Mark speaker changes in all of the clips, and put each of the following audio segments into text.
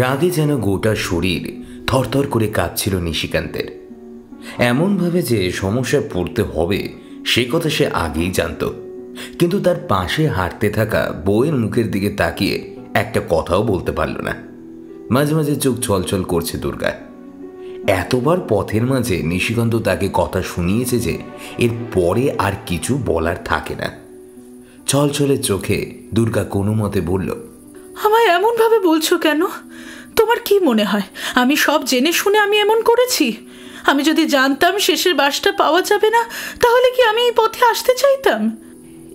Speaker 1: রাগে যেন গোটা শরীর থরথর করে কাঁপছিল নিশিকান্তের। এমনভাবে যে সমস্যায় পড়তে হবে সে কথা সে আগেই জানত, কিন্তু তার পাশে হাঁটতে থাকা বউয়ের মুখের দিকে তাকিয়ে একটা কথাও বলতে পারল না। মাঝে মাঝে চোখ ছলছল করছে দুর্গা। এতবার পথের মাঝে নিশিকান্ত তাকে কথা শুনিয়েছে যে এর পরে আর কিছু বলার থাকে না। ছলছলে চোখে দুর্গা কোনো মতে বলল,
Speaker 2: আমায় এমন ভাবে বলছো কেন? তোমার কি মনে হয় আমি সব জেনে শুনে আমি এমন করেছি? আমি যদি জানতাম শেষের বাসটা পাওয়া যাবে না, তাহলে কি আমি এই পথে আসতে চাইতাম?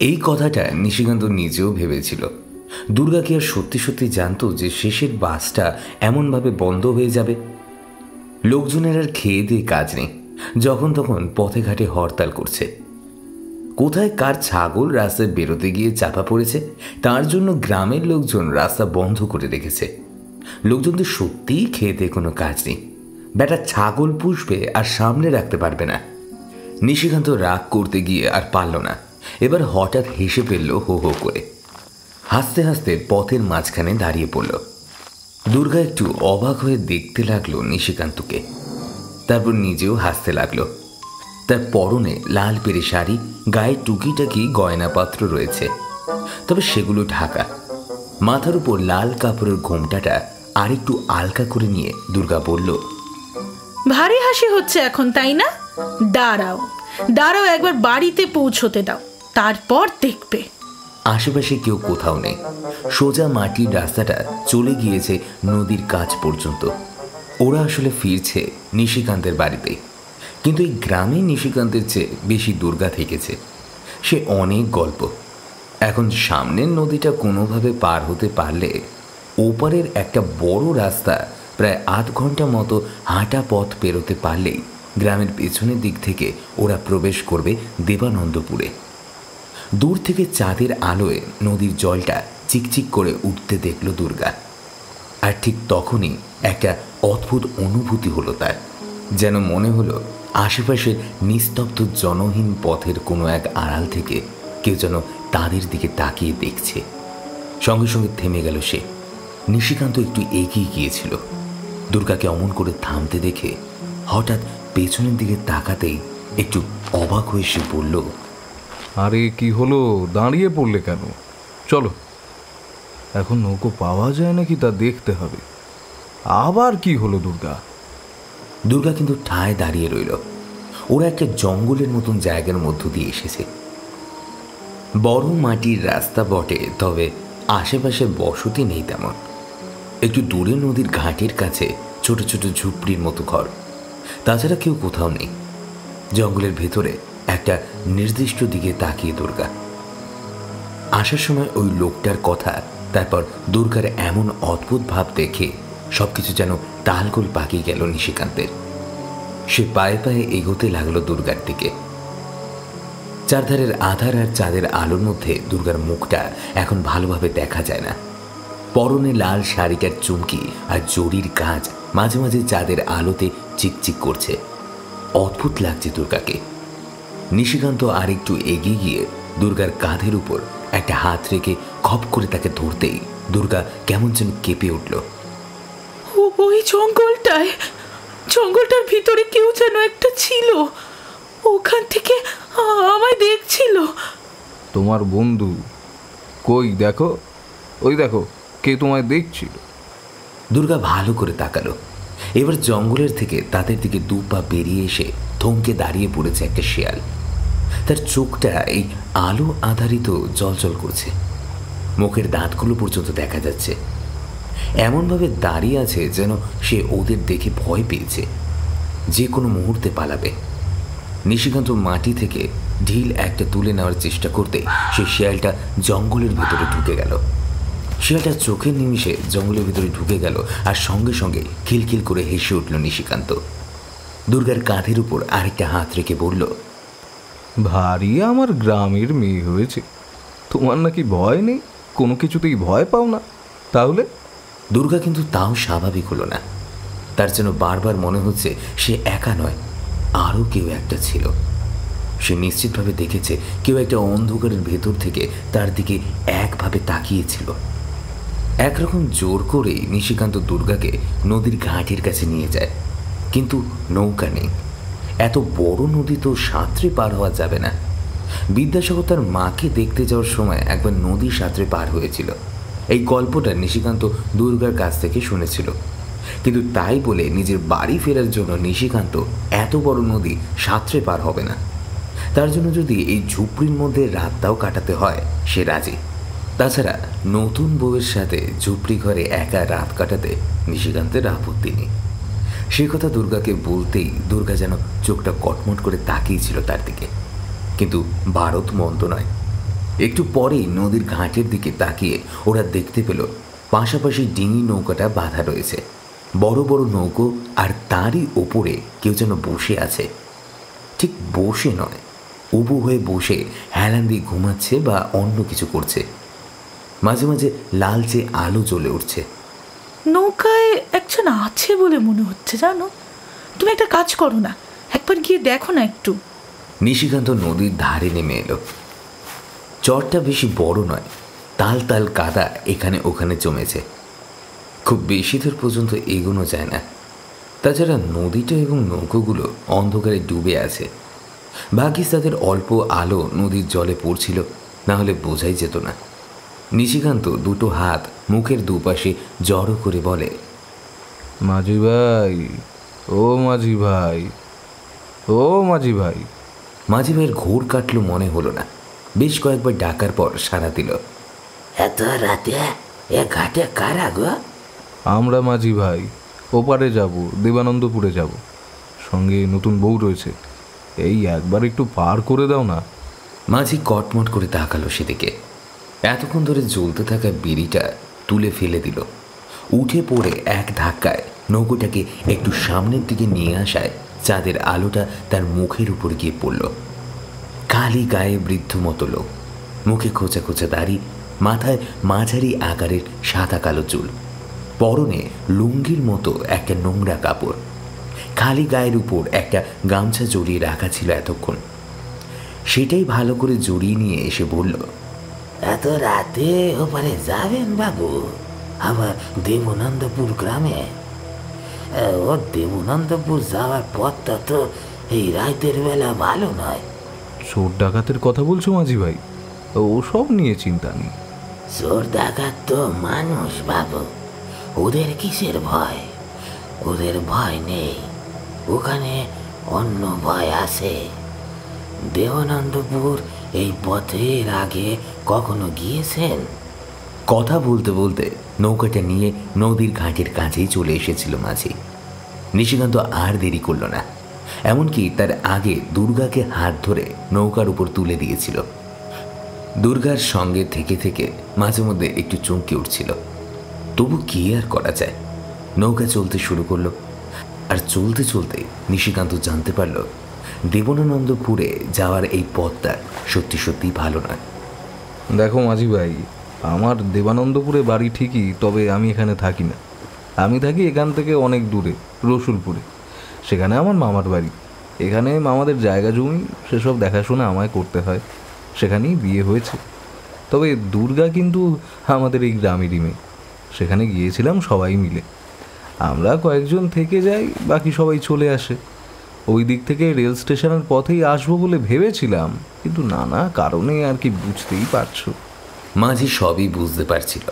Speaker 1: এই কথাটা নিশিকান্ত নিজেও ভেবেছিল। দুর্গা কি আর সত্যি সত্যি জানতো যে শেষের বাসটা এমনভাবে বন্ধ হয়ে যাবে? লোকজনের আর খেয়ে দিয়ে কাজ নেই, যখন তখন পথে ঘাটে হরতাল করছে। কোথায় কার ছাগল রাস্তায় বেরোতে গিয়ে চাপা পড়েছে, তার জন্য গ্রামের লোকজন রাস্তা বন্ধ করে রেখেছে। লোকজনদের সত্যিই খেতে কোনো কাজ নেই। বেটা ছাগল পুষবে আর সামনে রাখতে পারবে না। নিশিকান্ত রাগ করতে গিয়ে আর পারল না। এবার হঠাৎ হেসে ফেলল হো হো করে। হাসতে হাসতে পথের মাঝখানে দাঁড়িয়ে পড়ল। দুর্গা একটু অবাক হয়ে দেখতে লাগলো নিশিকান্তকে, তারপর নিজেও হাসতে লাগলো। তার পরনে লাল পেরে শাড়ি, গায়ে টুকিটাকি গয়নাপাত্র রয়েছে, তবে সেগুলো ঢাকা। মাথার উপর লাল কাপড়ের ঘোমটাটা আরেকটু আলকা করে নিয়ে দুর্গা বলল,
Speaker 2: ভারী হাসি হচ্ছে এখন, তাই না? দাঁড়াও দাঁড়াও, একবার বাড়িতে পৌঁছতে দাও, তারপর দেখবে।
Speaker 1: আশেপাশে কেউ কোথাও নেই। সোজা মাটির রাস্তাটা চলে গিয়েছে নদীর কাছ পর্যন্ত। ওরা আসলে ফিরছে নিশিকান্তের বাড়িতে। কিন্তু এই গ্রামে নিশিকান্তের চেয়ে বেশি দুর্গা থেকেছে। সে অনেক গল্প। এখন সামনের নদীটা কোনোভাবে পার হতে পারলে ওপারের একটা বড় রাস্তা প্রায় ৮ ঘন্টা মতো হাঁটা পথ পেরোতে পারলেই গ্রামের পেছনের দিক থেকে ওরা প্রবেশ করবে দেবানন্দপুরে। দূর থেকে চাঁদের আলোয় নদীর জলটা চিকচিক করে উঠতে দেখল দুর্গা। আর ঠিক তখনই একটা অদ্ভুত অনুভূতি হলো তার। যেন মনে হলো আশেপাশের নিস্তব্ধ জনহীন পথের কোনো এক আড়াল থেকে কেউ যেন তাদের দিকে তাকিয়ে দেখছে। সঙ্গে সঙ্গে থেমে গেল সে। নিশিকান্ত একটু এগিয়ে গিয়েছিল। দুর্গাকে অমন করে থামতে দেখে হঠাৎ পেছনের দিকে তাকাতেই একটু অবাক হয়ে সে বলল,
Speaker 3: আরে কি হলো, দাঁড়িয়ে পড়লে কেন? চলো, এখন নৌকো পাওয়া যায় নাকি তা দেখতে হবে। আবার কি হলো দুর্গা?
Speaker 1: দুর্গা কিন্তু ঠায় দাঁড়িয়ে রইল। ওরা একটা জঙ্গলের মতন জায়গার মধ্য দিয়ে এসেছে। বড় মাটির রাস্তা বটে, তবে আশেপাশে বসতি নেই তেমন। একটু দূরে নদীর ঘাটের কাছে ছোট ছোট ঝুপড়ির মতো ঘর, তাছাড়া কেউ কোথাও নেই। জঙ্গলের ভেতরে একটা নির্দিষ্ট দিকে তাকিয়ে দুর্গা। আসার সময় ওই লোকটার কথা, তারপর দুর্গার এমন অদ্ভুত ভাব দেখে সবকিছু যেন তালগোল পাকিয়ে গেল নিশিকান্তের। সে পায়ে পায়ে এগোতে লাগলো দুর্গার দিকে। চারধারের আধার আর চাঁদের আলোর মধ্যে দুর্গার মুখটা এখন ভালোভাবে দেখা যায় না। পরনে লাল শাড়িটার চুমকি আর জরির কাজ মাঝে মাঝে চাঁদের আলোতে চিকচিক করছে। অদ্ভুত লাগছে দুর্গাকে। নিশিকান্ত আরেকটু এগিয়ে গিয়ে দুর্গার কাঁধের উপর একটা হাত রেখে খপ করে তাকে ধরতেই দুর্গা কেমন যেন কেঁপে উঠল।
Speaker 2: ওই জঙ্গলটার ভিতরে কেউ যেন একটা ছিল, ওখান থেকে আমায় দেখছিল।
Speaker 3: তোমার বন্ধু? কই দেখো, ওই দেখো কে তোমায় দেখছিল।
Speaker 1: দুর্গা ভালো করে তাকালো। এবার জঙ্গলের থেকে তাদের দিকে 2 পা বেরিয়ে এসে থমকে দাঁড়িয়ে পড়েছে একটা শেয়াল। তার চোখটা এই আলো আধারিত জলজল করছে। মুখের দাঁতগুলো পর্যন্ত দেখা যাচ্ছে। এমনভাবে দাঁড়িয়ে আছে যেন সে ওদের দেখে ভয় পেয়েছে, যে কোনো মুহূর্তে পালাবে। নিশিকান্ত মাটি থেকে ঢিল একটা তুলে নেওয়ার চেষ্টা করতে সে শেয়ালটা জঙ্গলের ভিতরে ঢুকে গেল। শিয়ালটা চোখের নিমিষে জঙ্গলের ভিতরে ঢুকে গেল, আর সঙ্গে সঙ্গে খিলখিল করে হেসে উঠল নিশিকান্ত। দুর্গার কাঁধের উপর আরেকটা হাত রেখে বলল,
Speaker 3: ভারী আমার গ্রামের মেয়ে হয়েছে, তোমার নাকি ভয় নেই, কোনো কিছুতেই ভয় পাও না? তাহলে?
Speaker 1: দুর্গা কিন্তু তাও স্বাভাবিক হলো না। তার যেন বারবার মনে হচ্ছে সে একা নয়, আরও কেউ একটা ছিল। সে নিশ্চিতভাবে দেখেছে কেউ একটা অন্ধকারের ভেতর থেকে তার দিকে একভাবে তাকিয়েছিল। একরকম জোর করেই নিশিকান্ত দুর্গাকে নদীর ঘাটের কাছে নিয়ে যায়, কিন্তু নৌকা নেই। এত বড় নদী তো সাঁতরে পার হওয়া যাবে না। বিদ্যাসাগর তার মাকে দেখতে যাওয়ার সময় একবার নদী সাঁতরে পার হয়েছিল। এই গল্পটা নিশিকান্ত দুর্গার কাছ থেকে শুনেছিল, কিন্তু তাই বলে নিজের বাড়ি ফেরার জন্য নিশিকান্ত এত বড় নদী সাঁতরে পার হবে না। তার জন্য যদি এই ঝুপড়ির মধ্যে রাতটাও কাটাতে হয় সে রাজি। তাছাড়া নতুন বউয়ের সাথে ঝুপড়ি ঘরে একা রাত কাটাতে নিশিকান্তের আপত্তি নেই। সে কথা দুর্গাকে বলতেই দুর্গা যেন চোখটা কটমট করে তাকিয়েছিল তার দিকে, কিন্তু ভারত মন্দ নয়। একটু পরেই নদীর ঘাটের দিকে তাকিয়ে ওরা দেখতে পেল পাশাপাশি ডিঙি নৌকাটা বাঁধা রয়েছে, বড় বড় নৌকো, আর তারই ওপরে কেউ যেন বসে আছে। ঠিক বসে নয়, উবু হয়ে বসে হেলান দিয়ে ঘুমাচ্ছে বা অন্য কিছু করছে। মাঝে মাঝে লালচে আলো জ্বলে উঠছে।
Speaker 2: নৌকায় একজন আছে বলে মনে হচ্ছে, জানো? তুমি একটা কাজ করো না, একবার গিয়ে দেখো না একটু।
Speaker 1: নিশিকান্ত নদীর ধারে নেমে এলো। চরটা বেশি বড় নয়, তাল তাল কাদা এখানে ওখানে জমেছে। খুব বেশি দূর পর্যন্ত এগোনো যায় না। তাছাড়া নদীটা এবং নৌকোগুলো অন্ধকারে ডুবে আছে। ভাগ্যিস তাদের অল্প আলো নদীর জলে পড়ছিল, না হলে বোঝাই যেত না। নিশিকান্ত দুটো হাত মুখের দুপাশে জড়ো করে বলে,
Speaker 3: মাঝি ভাই, ও মাঝি ভাই, ও মাঝি ভাই।
Speaker 1: মাঝি ভাইয়ের ঘোর কাটলো মনে হলো না। বেশ কয়েকবার ডাকার পর সাড়া দিল।
Speaker 4: এত রাতে এ ঘাটে কারা গো?
Speaker 3: আমরা মাঝি ভাই, ওপারে যাব, দেবানন্দপুরে যাব। সঙ্গে নতুন বউ রয়েছে, এই একবার একটু পার করে দাও না।
Speaker 1: মাঝি কটমট করে তাকালো সেদিকে। এতক্ষণ ধরে জ্বলতে থাকা বিড়িটা তুলে ফেলে দিল। উঠে পড়ে এক ধাক্কায় নৌকোটাকে একটু সামনের দিকে নিয়ে আসায় চাঁদের আলোটা তার মুখের উপর গিয়ে পড়ল। কালি গায়ে বৃদ্ধ মতো লোক, মুখে খোঁচা খোঁচা দাড়ি, মাথায় মাঝারি আকারের সাদা কালো চুল, পরনে লুঙ্গির মতো একটা নোংরা কাপড়। খালি গায়ের উপর একটা গামছা জড়িয়ে রাখা ছিল এতক্ষণ। সেটাই ভালো করে জড়িয়ে নিয়ে এসে বলল,
Speaker 4: এত রাতে ওপারে যাবেন বাবু? আবার দেবানন্দপুর গ্রামে? ও দেবানন্দপুর যাওয়ার পথটা তো এই রাতের বেলা ভালো নয়।
Speaker 3: চোর ডাকাতের কথা বলছো মাঝি ভাই? ওসব নিয়ে চিন্তা নেই।
Speaker 4: চোর ডাকাত তো মানুষ বাবু, ওদের কিসের ভয়? ওদের ভয় নেই, ওখানে অন্য ভয় আছে। দেবানন্দপুর এই পথের আগে কখনো গিয়েছেন?
Speaker 1: কথা বলতে বলতে নৌকাটা নিয়ে নদীর ঘাটের কাছেই চলে এসেছিল মাঝি। নিশিকান্ত আর দেরি করল না, এমনকি তার আগে দুর্গাকে হাত ধরে নৌকার উপর তুলে দিয়েছিল। দুর্গার সঙ্গে থেকে থেকে মাঝে মধ্যে একটু চমকে উঠছিল, তবু কি আর করা যায়। নৌকা চলতে শুরু করলো, আর চলতে চলতে নিশিকান্ত জানতে পারল দেবানন্দপুরে যাওয়ার এই পথটা সত্যি সত্যি ভালো নয়।
Speaker 3: দেখো মাঝি ভাই, আমার দেবানন্দপুরে বাড়ি ঠিকই, তবে আমি এখানে থাকি না। আমি থাকি এখান থেকে অনেক দূরে, রসুলপুরে। সেখানে আমার মামার বাড়ি। এখানে মামাদের জায়গা জমি, সেসব দেখাশোনা আমায় করতে হয়। সেখানেই বিয়ে হয়েছে। তবে দুর্গা কিন্তু আমাদের এই গ্রামেরই মেয়ে। সেখানে গিয়েছিলাম সবাই মিলে। আমরা কয়েকজন থেকে যাই, বাকি সবাই চলে আসে। ওই দিক থেকে রেল স্টেশনের পথেই আসবো বলে ভেবেছিলাম, কিন্তু নানা কারণে আর কি, বুঝতেই পারছো।
Speaker 1: মাঝি সবই বুঝতে পারছিল।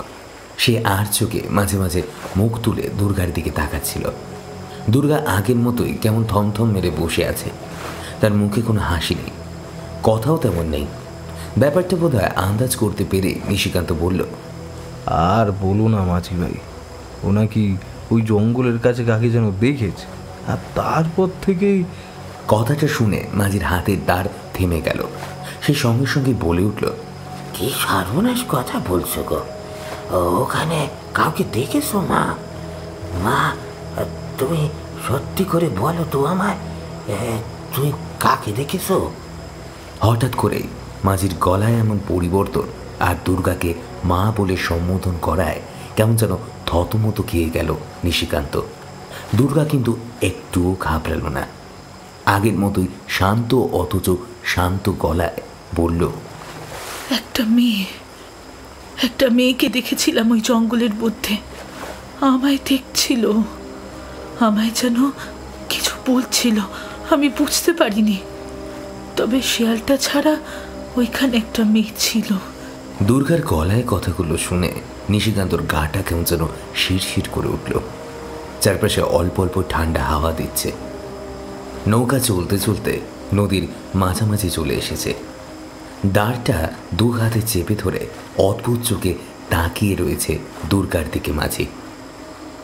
Speaker 1: সে আর চোখে মাঝে মাঝে মুখ তুলে দুর্গার দিকে তাকাচ্ছিল। দুর্গা আগের মতোই কেমন থমথম মেরে বসে আছে। তার মুখে কোনো হাসি নেই, কথাও তেমন নেই। ব্যাপারটা বোধহয় আন্দাজ করতে পেরে নিশিকান্ত বলল,
Speaker 3: আর বলো না মাঝি ভাই, ও নাকি ওই জঙ্গলের কাছে কাকে যেন দেখেছে, আর তারপর থেকেই।
Speaker 1: কথাটা শুনে মাঝির হাতের দাঁড় থেমে গেল। সে সঙ্গে সঙ্গে বলে উঠল,
Speaker 4: কি সর্বনাশ কথা বলছো গো? ওখানে কাউকে দেখেছো মা? মা, তুমি সত্যি করে বলো তো আমায়, তুমি কাকে দেখেছো?
Speaker 1: হঠাৎ করেই মাঝির গলায় এমন পরিবর্তন আর দুর্গাকে মা বলে সম্বোধন করায় কেমন যেন থতমত খেয়ে গেল নিশিকান্ত। দুর্গা কিন্তু একটুও ঘাবড়াল না। আগের মতোই শান্ত, অথচ শান্ত গলায় বলল,
Speaker 2: একটা মেয়ে, একটা মেয়েকে দেখেছিলাম ওই জঙ্গলের মধ্যে। আমায় দেখছিল, আমায় যেন কিছু বলছিল, আমি বুঝতে পারিনি। তবে শিয়ালটা ছাড়া ওইখানে একটা মেয়ে ছিল।
Speaker 1: দুর্গার গলায় কথাগুলো শুনে নিশিকান্তর গাটা কেমন যেন শিরশির করে উঠল। চারপাশে অল্প অল্প ঠান্ডা হাওয়া দিচ্ছে। নৌকা চলতে চলতে নদীর মাঝামাঝি চলে এসেছে। দাঁড়টা দু হাতে চেপে ধরে অদ্ভুত চোখে তাকিয়ে রয়েছে দুর্গার দিকে মাঝি।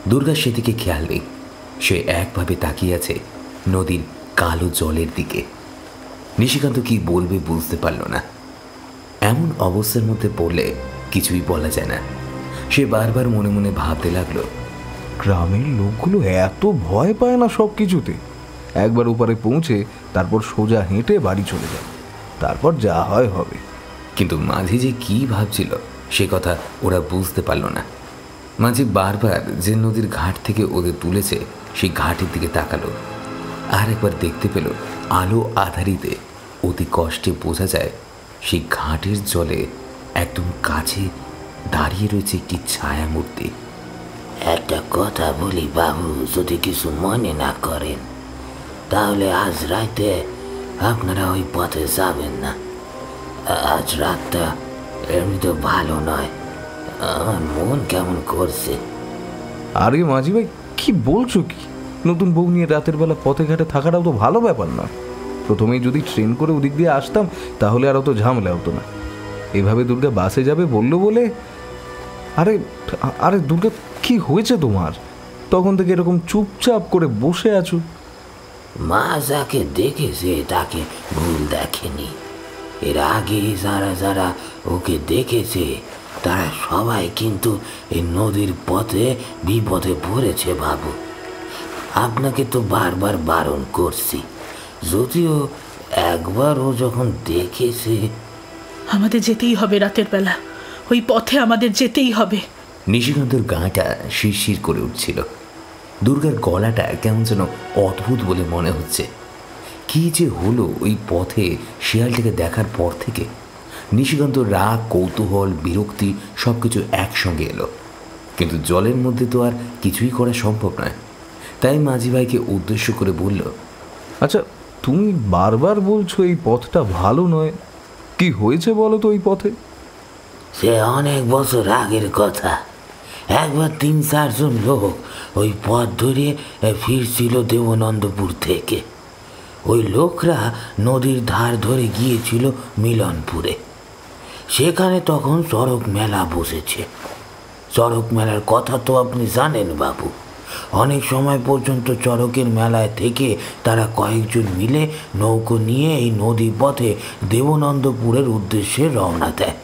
Speaker 1: দুর্গার সেদিকে খেয়াল নেই, সে একভাবে তাকিয়ে আছে নদীর কালো জলের দিকে। নিশিকান্ত কি বলবে বুঝতে পারল না। এমন অবস্থার মধ্যে পড়লে কিছুই বলা যায় না। সে বারবার মনে মনে ভাবতে লাগলো,
Speaker 3: গ্রামের লোকগুলো এত ভয় পায় না সব কিছুতে। একবার ওপারে পৌঁছে তারপর সোজা হেঁটে বাড়ি চলে যায়, তারপর যা হয় হবে।
Speaker 1: কিন্তু মাঝি যে কি ভাবছিল সে কথা ওরা বুঝতে পারল না। মাঝি বারবার যে নদীর ঘাট থেকে ওদের তুলেছে সেই ঘাটের দিকে তাকালো। আর একবার দেখতে পেল আলো আধারিতে অতি কষ্টে বোঝা যায় সেই ঘাটের জলে একদম কাছে দাঁড়িয়ে রয়েছে একটি ছায়া মূর্তি।
Speaker 4: একটা কথা বলি বাবু, যদি কিছু মনে না করেন, তাহলে আজ রাতে আপনারা ওই পথে যাবেন না। আজ রাতটা এমনি তো ভালো নয়, আমার মন কেমন করছে।
Speaker 3: আরে মাঝি ভাই, কি বলছো কি? নতুন বউ নিয়ে রাতের বেলা পথে ঘাটে থাকাটাও তো ভালো ব্যাপার না। প্রথমেই যদি ট্রেন করে ওদিক দিয়ে আসতাম তাহলে আর অত ঝামেলা হতো না। এভাবে দুর্গা বাসে যাবে বললো বলে। আরে আরে দুর্গা, কি হয়েছে তোমার? তখন থেকে এরকম চুপচাপ করে বসে আছো।
Speaker 4: মা যাকে দেখেছে তাকে ভুল দেখেনি। এর আগে যারা যারা ওকে দেখেছে তারা সবাই কিন্তু এই নদীর পথে বিপদে পড়েছে বাবু। আপনাকে তো বারবার বারণ করছি, যদিও একবার ও যখন দেখেছে।
Speaker 2: আমাদের যেতেই হবে রাতের বেলা, ওই পথে আমাদের যেতেই হবে।
Speaker 1: নিশিকান্তর গাটা শিরশির করে উঠছিল। দুর্গার গলাটা কেমন যেন অদ্ভুত বলে মনে হচ্ছে। কি যে হলো ওই পথে শিয়ালটাকে দেখার পর থেকে। নিশিকান্ত রাগ, কৌতূহল, বিরক্তি সবকিছু একসঙ্গে এলো। কিন্তু জলের মধ্যে তো আর কিছুই করা সম্ভব নয়। তাই মাঝি ভাইকে উদ্দেশ্য করে বলল,
Speaker 3: আচ্ছা, তুমি বারবার বলছো এই পথটা ভালো নয়, কি হয়েছে বলো তো ওই পথে?
Speaker 4: সে অনেক বছর আগের কথা। একবার ৩-৪ জন লোক ওই পথ ধরে ফিরছিল দেবনন্দপুর থেকে। ওই লোকরা নদীর ধার ধরে গিয়েছিল মিলনপুরে। সেখানে তখন চড়ক মেলা বসেছে। চড়ক মেলার কথা তো আপনি জানেন বাবু। অনেক সময় পর্যন্ত চড়কের মেলায় থেকে তারা কয়েকজন মিলে নৌকো নিয়ে এই নদী পথে দেবনন্দপুরের উদ্দেশ্যে রওনা দেয়।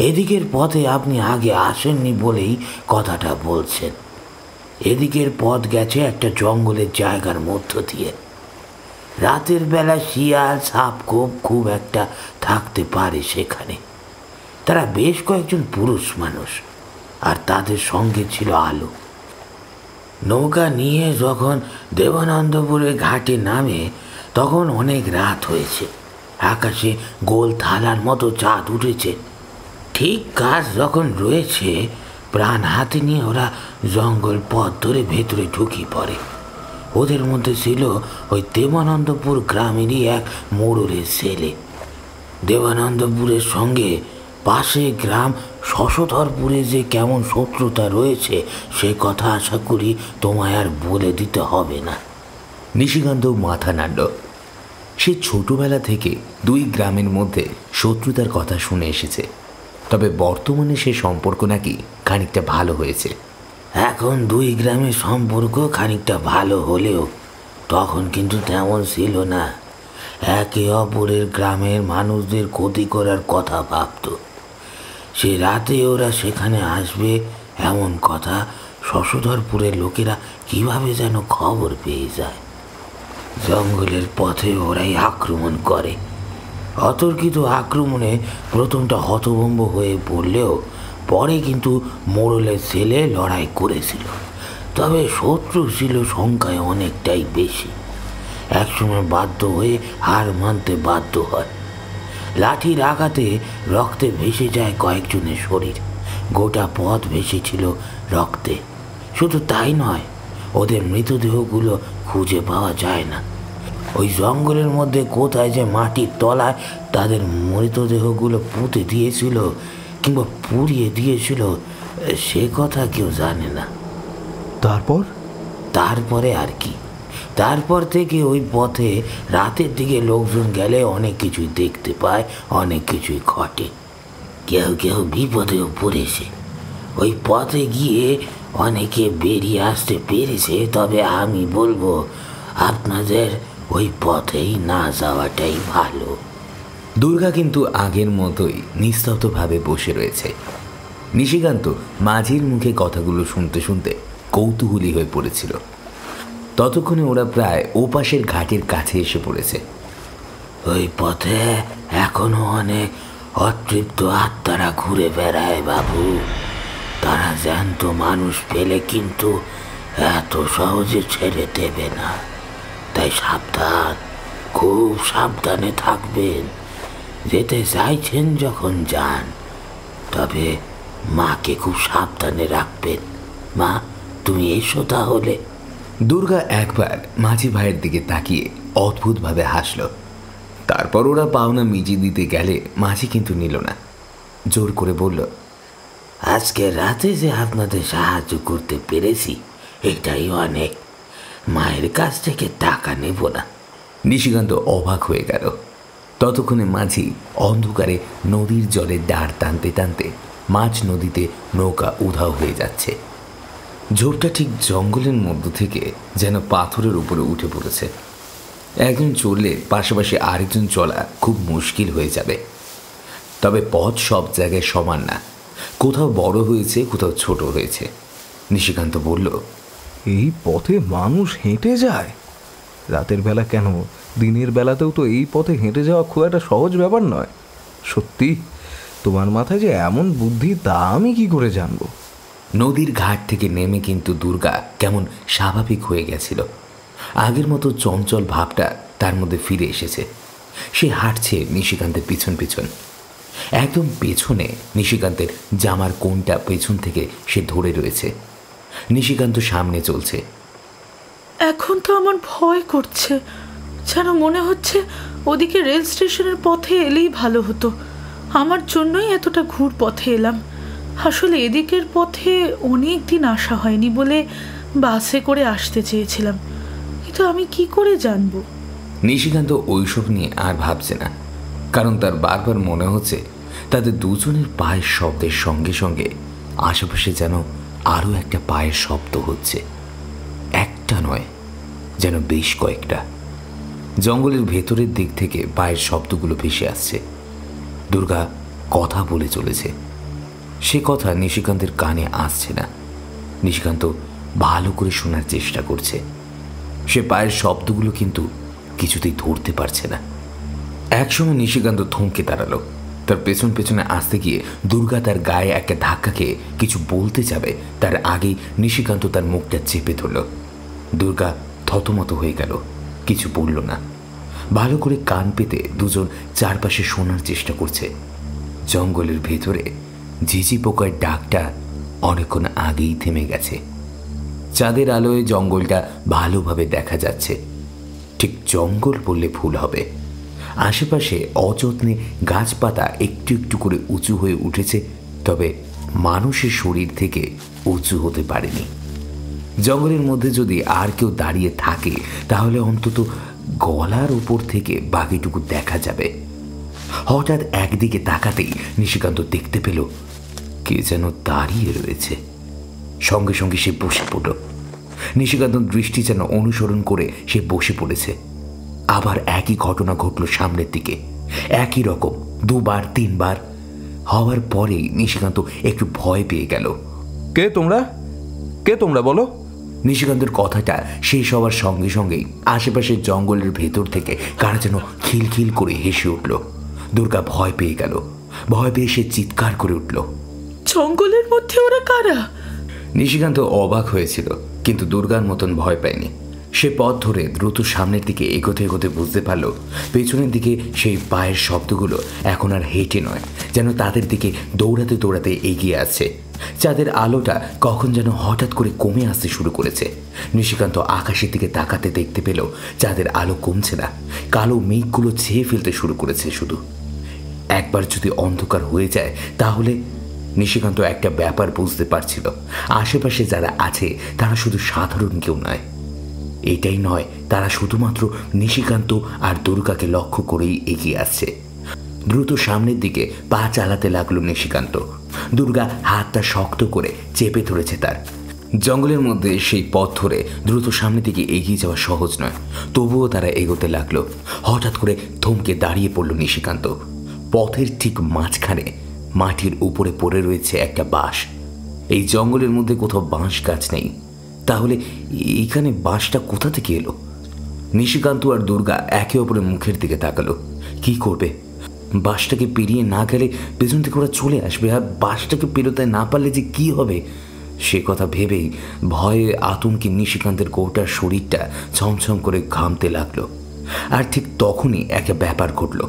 Speaker 4: এদিকের পথে আপনি আগে আসেননি বলেই কথাটা বলছেন। এদিকের পথ গেছে একটা জঙ্গলের জায়গার মধ্য দিয়ে। রাতের বেলা শিয়াল, সাপ, খুব একটা থাকতে পারে সেখানে। তারা বেশ কয়েকজন পুরুষ মানুষ, আর তাদের সঙ্গে ছিল আলো। নৌকা নিয়ে যখন দেবানন্দপুরের ঘাটে নামে তখন অনেক রাত হয়েছে। আকাশে গোল থালার মতো চাঁদ উঠেছে। ঠিক কাজ যখন রয়েছে, প্রাণ হাতে নিয়ে ওরা জঙ্গল পথ ধরে ভেতরে ঢুকে পড়ে। ওদের মধ্যে ছিল ওই দেবানন্দপুর গ্রামেরই এক মোড়লের ছেলে। দেবানন্দপুরের সঙ্গে পাশে গ্রাম শশধরপুরে যে কেমন শত্রুতা রয়েছে সে কথা আশা করি তোমায় আর বলে দিতে হবে না।
Speaker 1: নিশিকান্ত মাথা নাড়ল। সে ছোটবেলা থেকে দুই গ্রামের মধ্যে শত্রুতার কথা শুনে এসেছে। তবে বর্তমানে সে সম্পর্ক নাকি খানিকটা ভালো হয়েছে।
Speaker 4: এখন দুই গ্রামের সম্পর্ক খানিকটা ভালো হলেও তখন কিন্তু তেমন ছিল না। একে অপরের গ্রামের মানুষদের ক্ষতি করার কথা ভাবত। সে রাতে ওরা সেখানে আসবে এমন কথা শশধরপুরের লোকেরা কিভাবে যেন খবর পেয়ে যায়। জঙ্গলের পথে ওরাই আক্রমণ করে। অতর্কিত আক্রমণে প্রথমটা হতভম্ব হয়ে পড়লেও পরে কিন্তু মোড়লের ছেলে লড়াই করেছিল। তবে শত্রু ছিল সংখ্যায় অনেকটাই বেশি। একসময় বাধ্য হয়ে হার মানতে বাধ্য হয়। লাঠির আঘাতে রক্তে ভেসে যায় কয়েকজনের শরীর। গোটা পথ ভেসেছিল রক্তে। শুধু তাই নয়, ওদের মৃতদেহগুলো খুঁজে পাওয়া যায় না। ওই জঙ্গলের মধ্যে কোথায় যে মাটির তলায় তাদের মৃতদেহগুলো পুঁতে দিয়েছিল কিংবা পুড়িয়ে দিয়েছিল, সে কথা কেউ জানে না। তারপরে আর কি, তারপর থেকে ওই পথে রাতের দিকে লোকজন গেলে অনেক কিছুই দেখতে পায়, অনেক কিছুই ঘটে। কেউ কেউ বিপদেও পড়েছে। ওই পথে গিয়ে অনেকে বেরিয়ে আসতে পেরেছে। তবে আমি বলবো আপনাদের ওই পথেই না যাওয়াটাই ভালো।
Speaker 1: দুর্গা কিন্তু আগের মতোই নিস্তব্ধভাবে বসে রয়েছে। নিশিকান্ত মাঝির মুখে কথাগুলো শুনতে শুনতে কৌতূহলী হয়ে পড়েছিল। ততক্ষণে ওরা প্রায় ওপাশের ঘাটের কাছে এসে পড়েছে।
Speaker 4: ওই পথে এখনো অনেক অতৃপ্ত আত্মারা ঘুরে বেড়ায় বাবু। তারা জ্যান্ত মানুষ পেলে কিন্তু এত সহজে ছেড়ে দেবে না। তাই সাবধান, খুব সাবধানে থাকবেন। যেতে চাইছেন যখন যান, তবে মাকে খুব সাবধানে রাখবেন। মা, তুমি এসো তাহলে।
Speaker 1: দুর্গা একবার মাঝি ভাইয়ের দিকে তাকিয়ে অদ্ভুতভাবে হাসল। তারপর ওরা পাওনা মিজি দিতে গেলে মাঝি কিন্তু নিল না। জোর করে বলল,
Speaker 4: আজকে রাতে যে আপনাদের সাহায্য করতে পেরেছি এটাই অনেক। মায়ের কাছ থেকে টাকা নেব না।
Speaker 1: নিশিকান্ত অবাক হয়ে গেল। ততক্ষণে মাঝি অন্ধকারে নদীর জলে দাঁড় টানতে টানতে মাঝ নদীতে নৌকা উধাও হয়ে যাচ্ছে। ঝোপটা ঠিক জঙ্গলের মধ্য থেকে যেন পাথরের উপরে উঠে পড়েছে। একজন চললে পাশাপাশি আরেকজন চলা খুব মুশকিল হয়ে যাবে। তবে পথ সব জায়গায় সমান না, কোথাও বড় হয়েছে, কোথাও ছোট হয়েছে। নিশিকান্ত বলল,
Speaker 3: এই পথে মানুষ হেঁটে যায়? রাতের বেলা কেন, দিনের বেলাতেও তো এই পথে হেঁটে যাওয়া খুব একটা সহজ ব্যাপার নয়। সত্যি তোমার মাথায় যে এমন বুদ্ধি তা আমি কি করে জানবো?
Speaker 1: নদীর ঘাট থেকে নেমে কিন্তু দুর্গা কেমন স্বাভাবিক হয়ে গেছিল। আগের মতো চঞ্চল ভাবটা তার মধ্যে ফিরে এসেছে। সে হাঁটছে নিশিকান্তের পিছন পিছন। একদম পেছনে নিশিকান্তের জামার কোণটা পেছন থেকে সে ধরে রয়েছে। নিশিকান্ত সামনে চলছে।
Speaker 2: এখন তো আমার ভয় করছে, যেন মনে হচ্ছে ওদিকে রেল স্টেশনের পথে এলেই ভালো হতো। আমার জন্যই এতটা ঘুর পথে এলাম। আসলে এদিকের পথে অনেক দিন আসা হয়নি বলে বাসে করে আসতে চেয়েছিলাম, কিন্তু আমি কি করে জানবো?
Speaker 1: নিশিকান্ত ওইসব নিয়ে আর ভাবছে না, কারণ তার বারবার মনে হচ্ছে তাদের দুজনের পায়ের শব্দের সঙ্গে সঙ্গে আশেপাশে যেন আরও একটা পায়ের শব্দ হচ্ছে। একটা নয়, যেন বেশ কয়েকটা। জঙ্গলের ভেতরের দিক থেকে পায়ের শব্দগুলো ভেসে আসছে। দুর্গা কথা বলে চলেছে। সে কথা নিশিকান্তের কানে আসছে না। নিশিকান্ত ভালো করে শোনার চেষ্টা করছে। সে পায়ের শব্দগুলো কিন্তু কিছুতেই ধরতে পারছে না। একসময় নিশিকান্ত থমকে দাঁড়ালো। তার পেছন পেছনে আসতে গিয়ে দুর্গা তার গায়ে একটা ধাক্কা খেয়ে কিছু বলতে যাবে, তার আগেই নিশিকান্ত তার মুখটা চেপে ধরল। দুর্গা থতমত হয়ে গেল, কিছু বলল না। ভালো করে কান পেতে দুজন চারপাশে শোনার চেষ্টা করছে। জঙ্গলের ভেতরে ঝিঝি পোকার ডাকটা অনেকক্ষণ আগেই থেমে গেছে। চাঁদের আলোয় জঙ্গলটা ভালোভাবে দেখা যাচ্ছে। ঠিক জঙ্গল বললে ভুল হবে। আশেপাশে অযত্নে গাছপাতা একটু একটু করে উঁচু হয়ে উঠেছে, তবে মানুষের শরীর থেকে উঁচু হতে পারেনি। জঙ্গলের মধ্যে যদি আর কেউ দাঁড়িয়ে থাকে তাহলে অন্তত গলার উপর থেকে বাকিটুকু দেখা যাবে। হঠাৎ একদিকে তাকাতেই নিশিকান্ত দেখতে পেল কে যেন দাঁড়িয়ে রয়েছে। সঙ্গে সঙ্গে সে বসে পড়ল। নিশিকান্ত দৃষ্টি যেন অনুসরণ করে সে বসে পড়েছে। আবার একই ঘটনা ঘটল সামনের দিকে, একই রকম দুবার তিনবার হওয়ার পরেই নিশিকান্ত একটু ভয় পেয়ে গেল।
Speaker 3: কে তোমরা? কে তোমরা বলো?
Speaker 1: নিশিকান্তের কথাটা শেষ হওয়ার সঙ্গে সঙ্গেই আশেপাশের জঙ্গলের ভেতর থেকে কারা যেন খিলখিল করে হেসে উঠল। দুর্গা ভয় পেয়ে গেল। ভয় পেয়ে সে চিৎকার করে উঠল,
Speaker 2: জঙ্গলের মধ্যে ওরা কারা?
Speaker 1: নিশিকান্ত অবাক হয়েছিল, কিন্তু দুর্গার মতন ভয় পায়নি। সে পথ ধরে দ্রুত সামনের দিকে এগোতে এগোতে বুঝতে পারল পেছনের দিকে সেই পায়ের শব্দগুলো এখন আর হেঁটে নয়, যেন তাদের দিকে দৌড়াতে দৌড়াতে এগিয়ে আসছে। চাঁদের আলোটা কখন যেন হঠাৎ করে কমে আসতে শুরু করেছে। নিশিকান্ত আকাশের দিকে তাকাতে দেখতে পেল চাঁদের আলো কমছে না, কালো মেঘগুলো ছেয়ে ফেলতে শুরু করেছে। শুধু একবার যদি অন্ধকার হয়ে যায় তাহলে নিশিকান্ত একটা ব্যাপার বুঝতে পারছিল, আশেপাশে যারা আছে তারা শুধু সাধারণ কেউ নয়। এটাই নয়, তারা শুধুমাত্র নিশিকান্ত আর দুর্গাকে লক্ষ্য করেই এগিয়ে আসছে। দ্রুত সামনের দিকে পা চালাতে লাগলো নিশিকান্ত। দুর্গা হাতটা শক্ত করে চেপে ধরেছে তার। জঙ্গলের মধ্যে সেই পথ ধরে দ্রুত সামনের দিকে এগিয়ে যাওয়া সহজ নয়, তবুও তারা এগোতে লাগলো। হঠাৎ করে থমকে দাঁড়িয়ে পড়ল নিশিকান্ত। পথের ঠিক মাঝখানে মাটির উপরে পড়ে রয়েছে একটা বাঁশ। এই জঙ্গলের মধ্যে কোথাও বাঁশ গাছ নেই, তাহলে এখানে বাঁশটা কোথা থেকে এলো? নিশিকান্ত আর দুর্গা একে অপরের মুখের দিকে তাকালো। কি করবে? বাঁশটাকে পেরিয়ে না গেলে পেছন থেকে ওরা চলে আসবে, আর বাঁশটাকে পেরোতে না পারলে যে কি হবে সে কথা ভেবেই ভয়ে আতঙ্কে নিশিকান্তের গোটা শরীরটা ছমছম করে ঘামতে লাগলো। আর ঠিক তখনই একটা ব্যাপার ঘটল।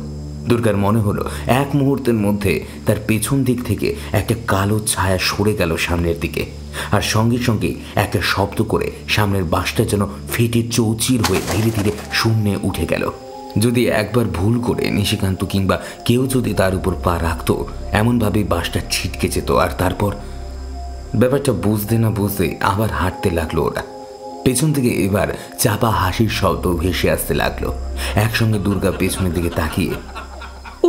Speaker 1: দুর্গার মনে হলো এক মুহূর্তের মধ্যে তার পেছন দিক থেকে একটা কালো ছায়া সরে গেল সামনের দিকে, আর সঙ্গে সঙ্গে একটা শব্দ করে সামনের বাঁশটা যেন ফেটে চৌচির হয়ে ধীরে ধীরে শূন্যে উঠে গেল। যদি একবার ভুল করে নিশিকান্ত কিংবা কেউ যদি তার উপর পা রাখত, এমনভাবে বাঁশটা ছিটকে যেত। আর তারপর ব্যাপারটা বুঝতে না বুঝতে আবার হাঁটতে লাগলো ওরা। পেছন থেকে এবার চাপা হাসির শব্দ ভেসে আসতে লাগলো। একসঙ্গে দুর্গা পেছনের দিকে তাকিয়ে,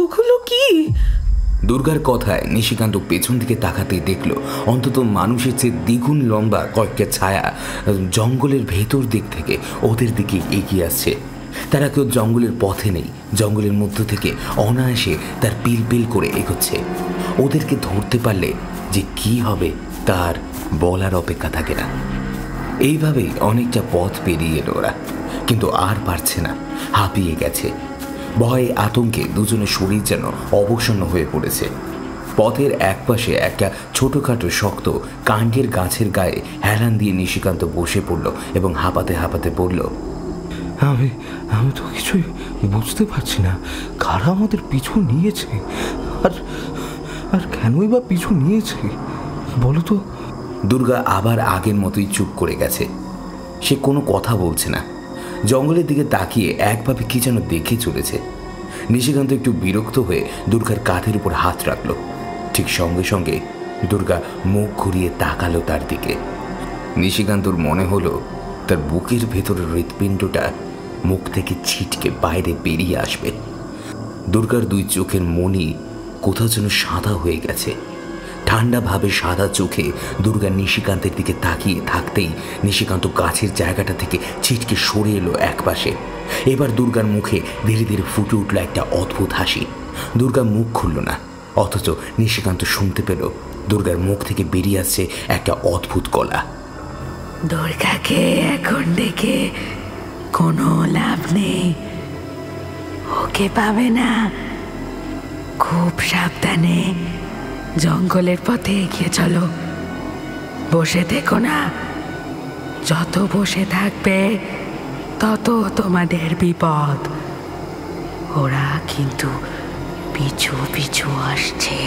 Speaker 2: ওগুলো কি?
Speaker 1: দুর্গার কথায় নিশিকান্ত পেছন দিকে তাকাতেই দেখল অন্তত মানুষের চেয়ে দ্বিগুণ লম্বা কয়েকটা ছায়া জঙ্গলের ভেতর দিক থেকে ওদের দিকে এগিয়ে আসছে। তারা কেউ জঙ্গলের পথে নেই, জঙ্গলের মধ্য থেকে অনায়াসে তার পিল পিল করে এগোচ্ছে। ওদেরকে ধরতে পারলে যে কি হবে তার বলার অপেক্ষা থাকে না। এইভাবেই অনেকটা পথ পেরিয়ে এলো ওরা, কিন্তু আর পারছে না, হাঁপিয়ে গেছে। ভয়ে আতঙ্কে দুজনের শরীর যেন অবসন্ন হয়ে পড়েছে। পথের একপাশে একটা ছোটখাটো শক্ত কাণ্ডের গাছের গায়ে হেলান দিয়ে নিশিকান্ত বসে পড়ল এবং হাঁপাতে হাঁপাতে বলল,
Speaker 3: আমি আমি তো কিছুই বুঝতে পারছি না, কারা আমাদের পিছু নিয়েছে, আর আর কেনই বা পিছু নিয়েছে বলো তো?
Speaker 1: দুর্গা আবার আগের মতোই চুপ করে গেছে। সে কোনো কথা বলছে না, জঙ্গলের দিকে তাকিয়ে একভাবে কি যেন দেখে চলেছে। নিশিকান্ত একটু বিরক্ত হয়ে দুর্গার কাঁধের উপর হাত রাখল। ঠিক সঙ্গে সঙ্গে দুর্গা মুখ ঘুরিয়ে তাকালো তার দিকে। নিশিকান্তর মনে হলো তার বুকের ভেতরের হৃৎপিণ্ডটা মুখ থেকে ছিটকে বাইরে বেরিয়ে আসবে। দুর্গার দুই চোখের মণি কোথাও যেন সাদা হয়ে গেছে। ঠান্ডাভাবে সাদা চোখে দুর্গা নিশিকান্তের দিকে তাকিয়ে থাকতেই নিশিকান্ত গাছের জায়গাটা থেকে ছিটকে সরে এলো একপাশে। এবার দুর্গার মুখে ধীরে ধীরে ফুটে উঠল একটা অদ্ভুত হাসি। দুর্গা মুখ খুলল না, অথচ নিশিকান্ত শুনতে পেল দুর্গার মুখ থেকে বেরিয়ে আসছে একটা অদ্ভুত গলা।
Speaker 5: দুর্গাকে এখন ডেকে কোনো লাভ নেই, ওকে পাবে না। খুব সাবধানে জঙ্গলের পথে এগিয়ে চলো, বসে থেকো না। যত বসে থাকবে তত তোমাদের বিপদ। ওরা কিন্তু পিছু পিছু আসছে।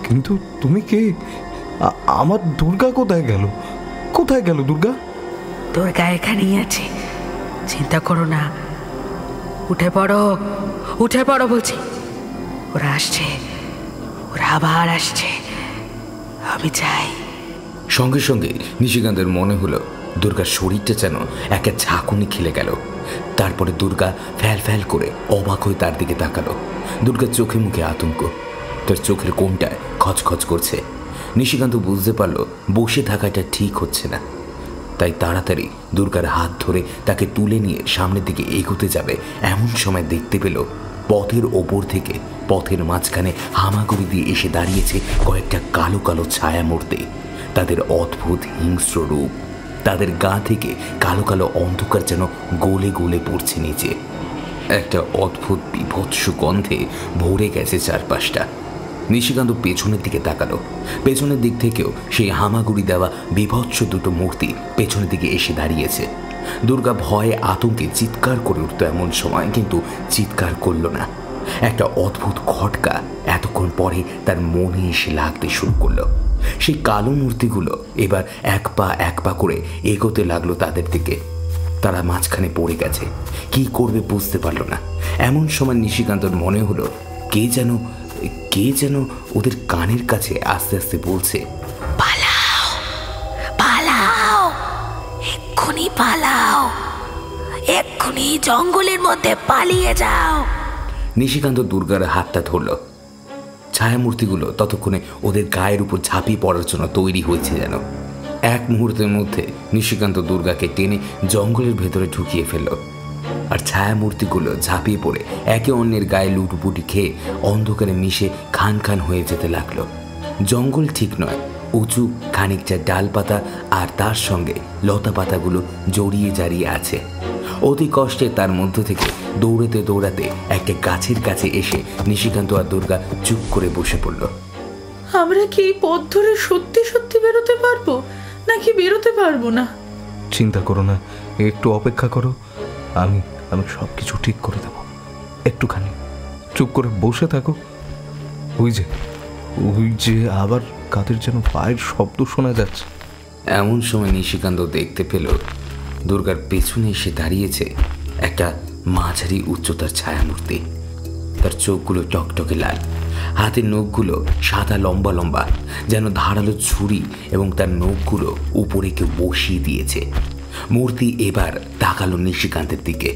Speaker 3: কিন্তু তুমি কে? আমার দুর্গা কোথায় গেল? কোথায় গেল দুর্গা?
Speaker 5: দুর্গা এখানেই আছে, চিন্তা করো না। উঠে পড়ো, উঠে পড়ো বলছি। ওরা আসছে, ওরা আবার আসছে, আমি চাই।
Speaker 1: সঙ্গে সঙ্গে নিশিকান্তের মনে হলো দুর্গার শরীরটা যেন একটা ঝাঁকুনি খেলে গেল। তারপরে দুর্গা ফ্যাল ফ্যাল করে অবাক হয়ে তার দিকে তাকালো। দুর্গার চোখে মুখে আতঙ্ক, তার চোখের কোণটায় খচখচ করছে। নিশিকান্ত বুঝতে পারল বসে থাকাটা ঠিক হচ্ছে না, তাই তাড়াতাড়ি দুর্গার হাত ধরে তাকে তুলে নিয়ে সামনের দিকে এগোতে যাবে। এমন সময় দেখতে পেল পথের ওপর থেকে পথের মাঝখানে হামাগুড়ি দিয়ে এসে দাঁড়িয়েছে কয়েকটা কালো কালো ছায়া মূর্তি। তাদের অদ্ভুত হিংস্র রূপ, তাদের গা থেকে কালো কালো অন্ধকার যেন গলে গলে পড়ছে নিচে। একটা অদ্ভুত বিভৎস গন্ধে ভরে গেছে চারপাশটা। নিশিকান্ত পেছনের দিকে তাকালো। পেছনের দিক থেকেও সেই হামাগুড়ি দেওয়া বিভৎস দুটো মূর্তি পেছনের দিকে এসে দাঁড়িয়েছে। দুর্গা ভয়ে আতঙ্কে চিৎকার করে উঠত এমন সময়, কিন্তু চিৎকার করল না। একটা অদ্ভুত খটকা এতক্ষণ পরে তার মনে এসে লাগতে শুরু করলো। সেই কালো মূর্তিগুলো এবার এক পা করে এগোতে লাগলো তাদের দিকে। তারা মাঝখানে পড়ে গেছে, কি করবে বুঝতে পারল না। এমন সময় নিশিকান্তর মনে হলো কে যেন ওদের কানের কাছে আস্তে আস্তে বলছে,
Speaker 5: পালাও পালাও, এক্ষুনি পালাও, এক্ষুনি জঙ্গলের মধ্যে পালিয়ে যাও।
Speaker 1: নিশিকান্ত দুর্গার হাতটা ধরল। ছায়ামূর্তিগুলো ততক্ষণে ওদের গায়ের উপর ঝাঁপিয়ে পড়ার জন্য তৈরি হয়েছে যেন। এক মুহূর্তের মধ্যে নিশিকান্ত দুর্গাকে টেনে জঙ্গলের ভেতরে ঢুকিয়ে ফেলল। আর ছায়ামূর্তিগুলো ঝাঁপিয়ে পড়ে একে অন্যের গায়ে লুটুপুটি খেয়ে অন্ধকারে মিশে খান খান হয়ে যেতে লাগলো। জঙ্গল ঠিক নয়, উঁচু খানিকটা ডালপাতা আর তার সঙ্গে লতা পাতাগুলো জড়িয়ে জারিয়ে আছে। অতি কষ্টে তার মধ্য থেকে দৌড়াতে দৌড়াতে একটা গাছের কাছে এসে নিশিকান্ত আর দুর্গা চুপ করে বসে পড়ল।
Speaker 2: আমরা কি এই পথ ধরে সত্যি সত্যি বেরোতে পারবো নাকি বেরোতে পারবো না?
Speaker 3: চিন্তা করো না, একটু অপেক্ষা করো, আমি সব কিছু ঠিক করে দেব। একটুখানি চুপ করে বসে থাকো। ওই যে আবার কাদের যেন পায়ের শব্দ শোনা যাচ্ছে।
Speaker 1: এমন সময় নিশিকান্ত দেখতে পেল দুর্গার পেছনে এসে দাঁড়িয়েছে একটা মাঝারি উচ্চতার ছায়ামূর্তি। তার চোখগুলো টকটকে লাল, হাতের নখগুলো সাদা লম্বা লম্বা, যেন ধারালো ছুরি, এবং তার নখগুলো উপরে কেউ বসিয়ে দিয়েছে। মূর্তি এবার তাকালো নিশিকান্তের দিকে।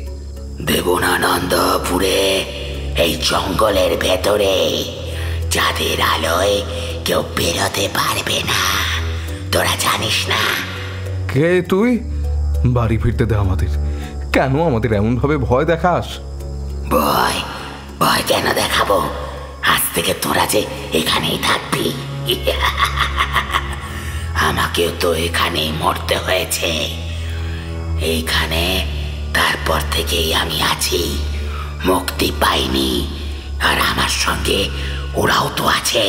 Speaker 4: দেবনানন্দপুরে এই জঙ্গলের ভেতরে যাদের আলোয় কেউ বেরোতে পারবে না, তোরা জানিস না?
Speaker 3: কে তুই? বাড়ি ফিরতে দে আমাদের। কেন আমাদের এমন ভাবে ভয় দেখাস?
Speaker 4: ভয় কেন দেখাবো? আজ থেকে তোরা যে এখানেই থাকবি। আমাকেও তো এখানেই মরতে হয়েছে। এইখানে তারপর থেকেই আমি আছি, মুক্তি পাইনি। আর আমার সঙ্গে ওরাও তো আছে,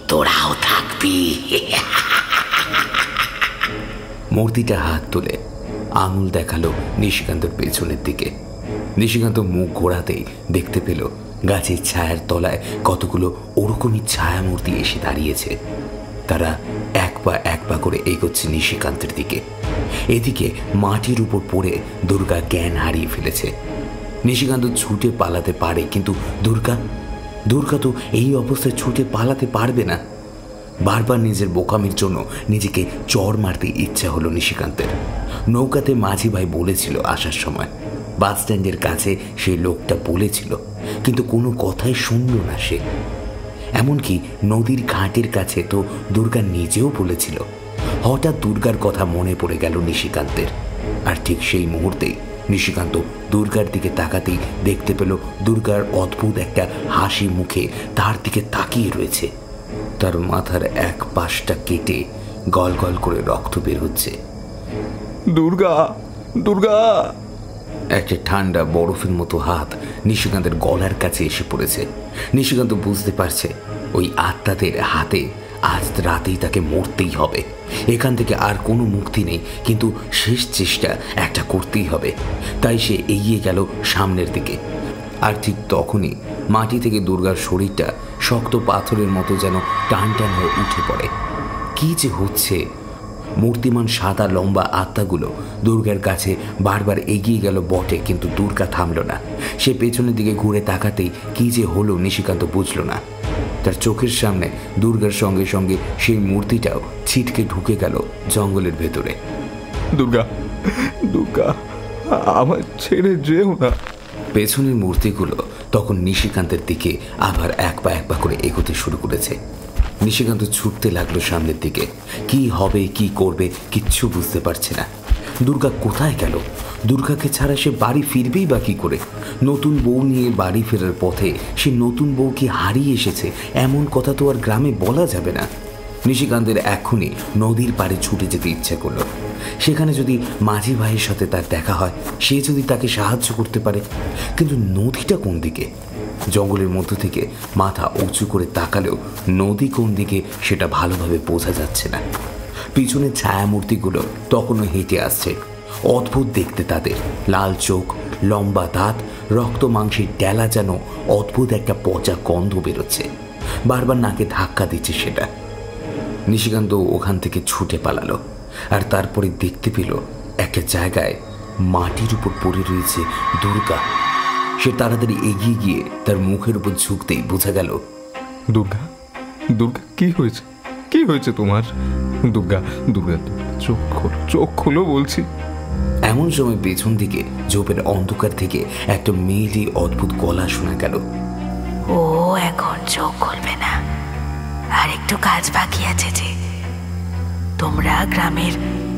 Speaker 4: তোরাও থাকবি।
Speaker 1: মূর্তিটা হাত তুলে আঙুল দেখালো নিশিকান্তর পেছনের দিকে। নিশিকান্ত মুখ ঘোরাতেই দেখতে পেল গাছের ছায়ার তলায় কতগুলো ওরকমই ছায়ামূর্তি এসে দাঁড়িয়েছে। তারা এক পা করে এগোচ্ছে নিশিকান্তের দিকে। এদিকে মাটির উপর পড়ে দুর্গা জ্ঞান হারিয়ে ফেলেছে। নিশিকান্ত ছুটে পালাতে পারে, কিন্তু দুর্গা তো এই অবস্থায় ছুটে পালাতে পারবে না। বারবার নিজের বোকামির জন্য নিজেকে চড় মারতে ইচ্ছা হলো নিশিকান্তের। নৌকাতে মাঝি ভাই বলেছিল আসার সময়, বাস স্ট্যান্ডের কাছে সেই লোকটা বলেছিল, কিন্তু কোনো কথাই শুনল না সে। এমনকি নদীর ঘাটের কাছে তো দুর্গা নিজেও বলেছিল। হঠাৎ দুর্গার কথা মনে পড়ে গেল নিশিকান্তের। আর ঠিক সেই মুহূর্তেই নিশিকান্ত দুর্গার দিকে তাকাতেই দেখতে পেল দুর্গার অদ্ভুত একটা হাসি মুখে তার দিকে তাকিয়ে রয়েছে। তার মাথার এক পাশটা কেটে গল গল করে রক্ত বের হচ্ছে।
Speaker 3: দুর্গা, দুর্গা!
Speaker 1: একটা ঠান্ডা বরফের মতো হাত নিশিকান্তের গলার কাছে এসে পড়েছে। নিশিকান্ত বুঝতে পারছে ওই আত্মাদের হাতে আজ রাতেই তাকে মরতেই হবে। এখান থেকে আর কোনো মুক্তি নেই, কিন্তু শেষ চেষ্টা একটা করতেই হবে। তাই সে এগিয়ে গেল সামনের দিকে। আর ঠিক তখনই মাটি থেকে দুর্গার শরীরটা শক্ত পাথরের মতো যেন টান টান হয়ে উঠে পড়ে। কি যে হচ্ছে! মূর্তিমান সাদা লম্বা আত্মাগুলো দুর্গার কাছে বারবার এগিয়ে গেল বটে, কিন্তু দুর্গা থামল না। সে পেছনের দিকে ঘুরে তাকাতেই কি যে হলো নিশিকান্ত বুঝল না। তার চোখের সামনে দুর্গার সঙ্গে সঙ্গে সেই মূর্তিটাও ছিটকে ঢুকে গেল জঙ্গলের ভেতরে।
Speaker 3: দুর্গা, দুর্গা, আমার ছেড়ে যেও না।
Speaker 1: পেছনের মূর্তিগুলো তখন নিশিকান্তের দিকে আবার এক পা করে এগোতে শুরু করেছে। নিশিকান্ত ছুটতে লাগলো সামনের দিকে। কি হবে, কি করবে, কিচ্ছু বুঝতে পারছে না। দুর্গা কোথায় গেল? দুর্গাকে ছাড়া সে বাড়ি ফিরবেই বা কী করে? নতুন বউ নিয়ে বাড়ি ফেরার পথে সে নতুন বউকে হারিয়ে এসেছে, এমন কথা তো আর গ্রামে বলা যাবে না। নিশিকান্তের এখনই নদীর পাড়ে ছুটে যেতে ইচ্ছা করলো। সেখানে যদি মাঝি ভাইয়ের সাথে তার দেখা হয়, সে যদি তাকে সাহায্য করতে পারে। কিন্তু নদীটা কোন দিকে? জঙ্গলের মধ্য থেকে মাথা উঁচু করে তাকালেও নদী কোন দিকে সেটা ভালোভাবে বোঝা যাচ্ছে না। পিছনের ছায়ামূর্তিগুলো তখনও হেঁটে আসছে। অদ্ভুত দেখতে তাদের, লাল চোখ, লম্বা দাঁত, রক্ত মাংসের ডেলা, যেন অদ্ভুত একটা পচা গন্ধ বেরোচ্ছে, বারবার নাকে ধাক্কা দিচ্ছে সেটা। নিশিকান্ত ওখান থেকে ছুটে পালালো, আর তারপরে দেখতে পেল একটা জায়গায় মাটির উপর পড়ে রয়েছে দুর্গা। সে তাড়াতাড়ি এগিয়ে গিয়ে তার মুখের উপর ঝুঁকতেই বোঝা গেল,
Speaker 3: দুর্গা, দুর্গা, কি হয়েছে? কি হয়েছে তোমার? দুর্গা, দুর্গা, চোখ খোলো বলছি।
Speaker 1: এমন সময় পেছন দিকে ঝোপের অন্ধকার থেকে একটা মেয়েলি অদ্ভুত গলা শোনা গেল।
Speaker 5: ও এখন চোখ খুলবে না, আর একটু কাজ বাকি আছে যে। তোমরা গ্রামের